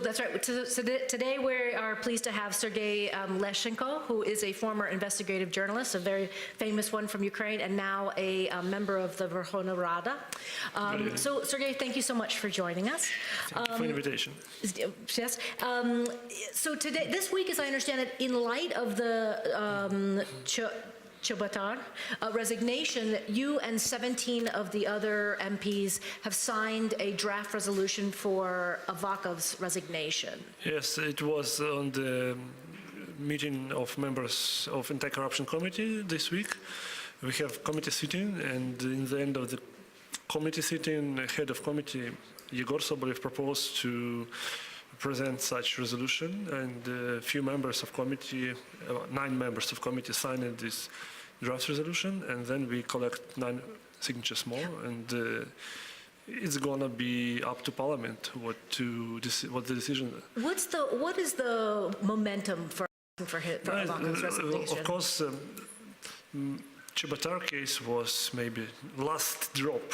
that's right. So today we are pleased to have Serhiy Leshchenko, who is a former investigative journalist, a very famous one from Ukraine, and now a member of the Verkhovna Rada. So Serhiy, thank you so much for joining us. Thank you for the invitation. Yes. So today, this week, as I understand it, in light of the Chebotar resignation, you and 17 of the other MPs have signed a draft resolution for Avakov's resignation. Yes, it was on the meeting of members of Anti-Corruption Committee this week. We have committee sitting, and in the end of the committee sitting, head of committee Yegor Sobolev proposed to present such resolution, and a few members of committee, 9 members of committee signed this draft resolution, and then we collect 9 signatures more, and it's gonna be up to Parliament what the decision. What is the momentum for Avakov's resignation? Of course, Chebotar case was maybe last drop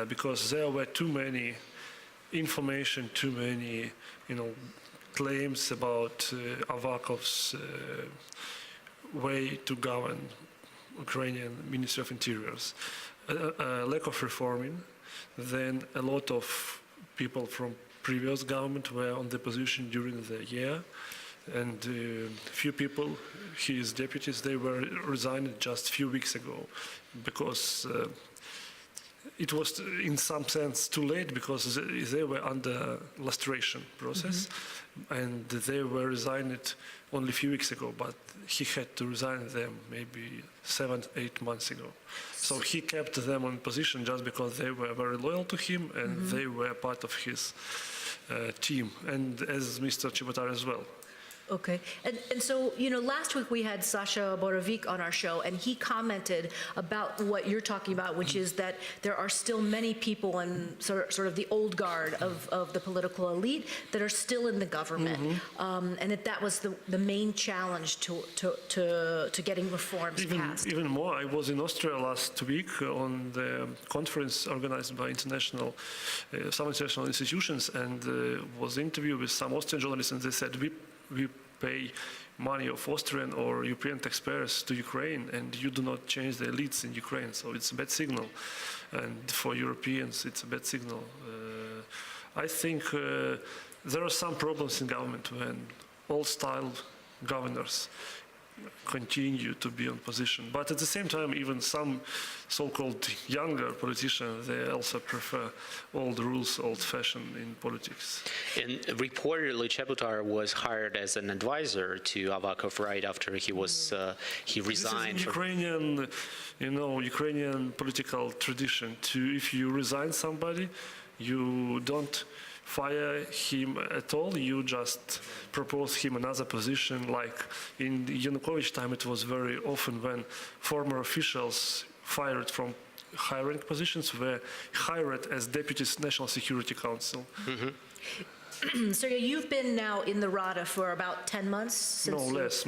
because there were too many information, too many, claims about Avakov's way to govern Ukrainian Ministry of Interiors, lack of reforming. Then a lot of people from previous government were on the position during the year, and few people, his deputies, they were resigned just a few weeks ago because it was in some sense too late because they were under lustration process, and they were resigned only a few weeks ago, but he had to resign them maybe 7-8 months ago. So he kept them on position just because they were very loyal to him and they were part of his team, and as Mr. Chebotar as well. Okay, and so, last week we had Sasha Borovik on our show, and he commented about what you're talking about, which is that there are still many people in sort of the old guard of the political elite that are still in the government, and that was the main challenge to getting reforms passed. Even more, I was in Austria last week on the conference organized by some international institutions, and was interviewed with some Austrian journalists, and they said, we pay money of Austrian or European taxpayers to Ukraine, and you do not change the elites in Ukraine, so it's a bad signal. And for Europeans, it's a bad signal. I think there are some problems in government when old-style governors continue to be on position. But at the same time, even some so-called younger politicians, they also prefer old rules, old-fashioned in politics. And reportedly, Chebotar was hired as an advisor to Avakov right after he resigned. This is Ukrainian political tradition. If you resign somebody, you don't fire him at all, you just propose him another position. Like in Yanukovych time, it was very often when former officials fired from high-rank positions were hired as deputies National Security Council. Serhiy, you've been now in the Rada for about 10 months? Much less,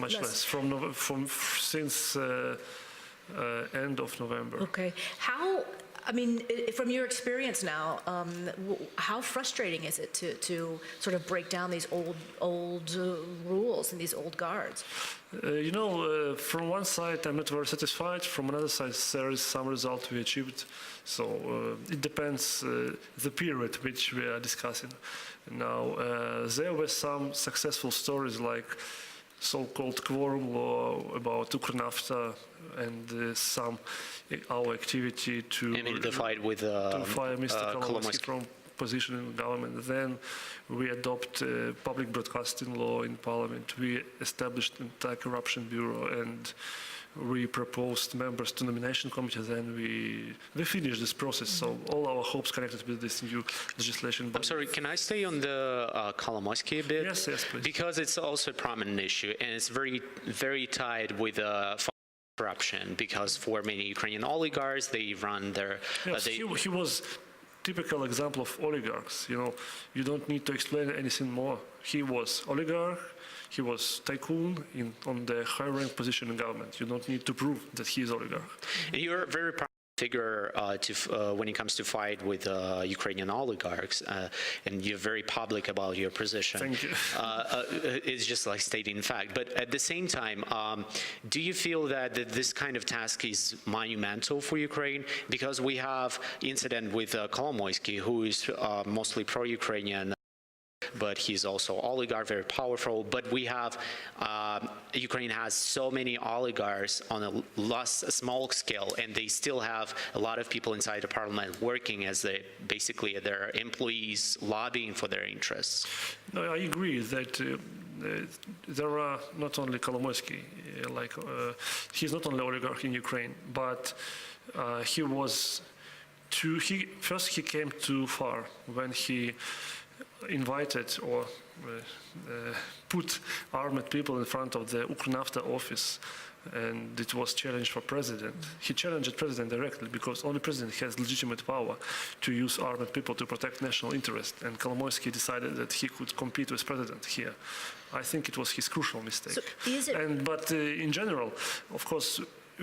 since end of November. Okay. From your experience now, how frustrating is it to sort of break down these old rules and these old guards? From one side, I'm not very satisfied. From another side, there is some result we achieved. So it depends the period which we are discussing. Now, there were some successful stories like so-called quorum law about Ukernafta and our activity to the fight with fire Mr. Hromadske from position in government. Then we adopt public broadcasting law in Parliament. We established anti-corruption bureau, and we proposed members to nomination committee. Then we finished this process. So all our hopes connected with this new legislation. I'm sorry, can I stay on the Hromadske a bit? Yes, please. Because it's also a prominent issue, and it's very, very tied with corruption. Because for many Ukrainian oligarchs, they run their. Yes, he was typical example of oligarchs. You don't need to explain anything more. He was oligarch. He was tycoon on the high-rank position in government. You don't need to prove that he is oligarch. And you're very proud figure when it comes to fight with Ukrainian oligarchs, and you're very public about your position. Thank you. It's just like stating fact. But at the same time, do you feel that this kind of task is monumental for Ukraine? Because we have incident with Kolomoisky, who is mostly pro-Ukrainian, but he's also oligarch, very powerful. But we have, Ukraine has so many oligarchs on a small scale, and they still have a lot of people inside the parliament working as basically their employees, lobbying for their interests. No, I agree that there are not only Kolomoisky, he's not only oligarch in Ukraine, but first he came too far when he invited or put armed people in front of the Ukronafta office, and it was challenged for president. He challenged the president directly because only president has legitimate power to use armed people to protect national interest, and Kolomoisky decided that he could compete with president here. I think it was his crucial mistake. So but in general, of course,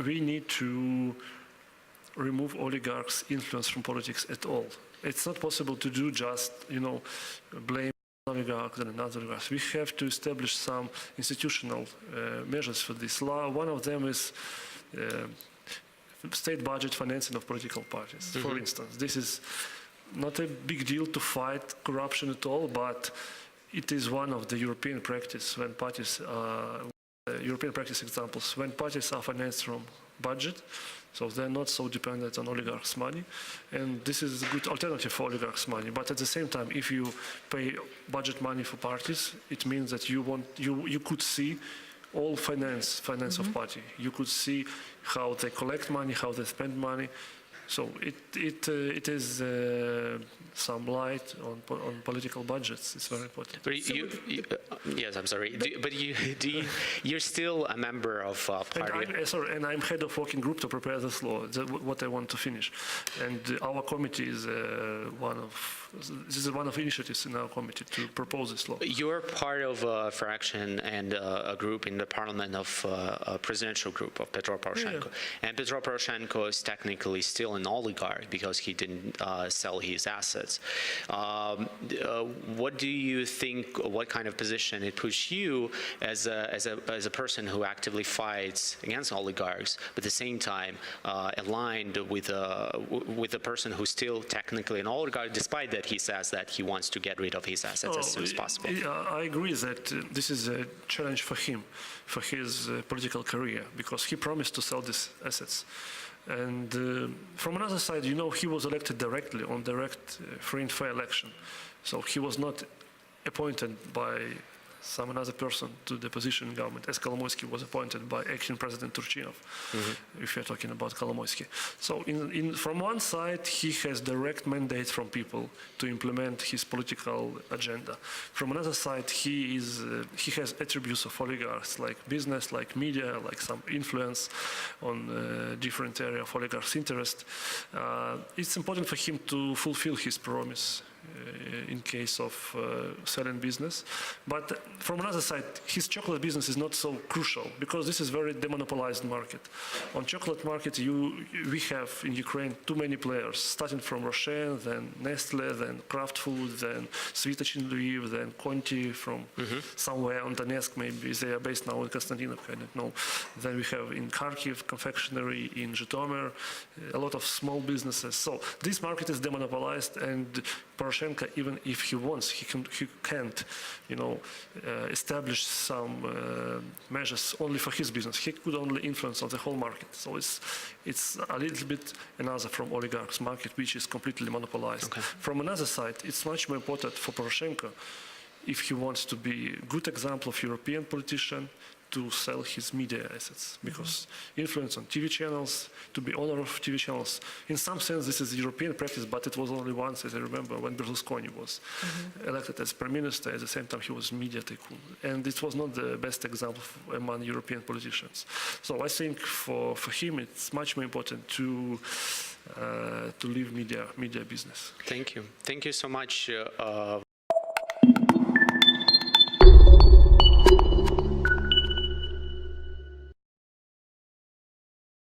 we need to remove oligarchs' influence from politics at all. It's not possible to do just, blame oligarchs and another oligarchs. We have to establish some institutional measures for this law. One of them is state budget financing of political parties. For instance, this is not a big deal to fight corruption at all, but it is one of the European practice when parties, European practice examples, when parties are financed from budget, so they're not so dependent on oligarchs' money, and this is a good alternative for oligarchs' money. But at the same time, if you pay budget money for parties, it means that you could see all finance of party. You could see how they collect money, how they spend money. So it is some light on political budgets. It's very important. But yes, I'm sorry. You're still a member of party. And I'm head of working group to prepare this law. What I want to finish, and our committee is one of initiatives in our committee to propose this law. You're part of a fraction and a group in the parliament of a presidential group of Petro Poroshenko, and Petro Poroshenko is technically still an oligarch because he didn't sell his assets. What do you think? What kind of position it puts you as a person who actively fights against oligarchs, but at the same time aligned with a person who's still technically an oligarch, despite that he says that he wants to get rid of his assets as soon as possible? I agree that this is a challenge for him, for his political career, because he promised to sell these assets. And from another side, he was elected directly on direct, free and fair election. So he was not appointed by another person to the position in government, as Kolomoisky was appointed by acting President Turchinov, if you're talking about Kolomoisky. So from one side, he has direct mandates from people to implement his political agenda. From another side, he has attributes of oligarchs, like business, like media, like some influence on different area of oligarchs' interest. It's important for him to fulfill his promise in case of selling business. But from another side, his chocolate business is not so crucial because this is very demonopolized market. On chocolate market, we have in Ukraine too many players, starting from Rochen, then Nestle, then Kraft Food, then Svitach in Lviv, then Conti from somewhere on Donetsk, maybe they are based now in Konstantinovka, I don't know. Then we have in Kharkiv, confectionery, in Zhytomyr, a lot of small businesses. So this market is demonopolized, and Poroshenko, even if he wants, he can't, establish some measures only for his business. He could only influence on the whole market. So it's a little bit another from oligarchs market, which is completely monopolized. Okay. From another side, it's much more important for Poroshenko, if he wants to be a good example of European politician, to sell his media assets, because influence on TV channels, to be owner of TV channels. In some sense, this is European practice, but it was only once, as I remember, when Berlusconi was elected as prime minister. At the same time, he was media tycoon. And it was not the best example among European politicians. So I think for him, it's much more important to leave media business. Thank you. Thank you so much.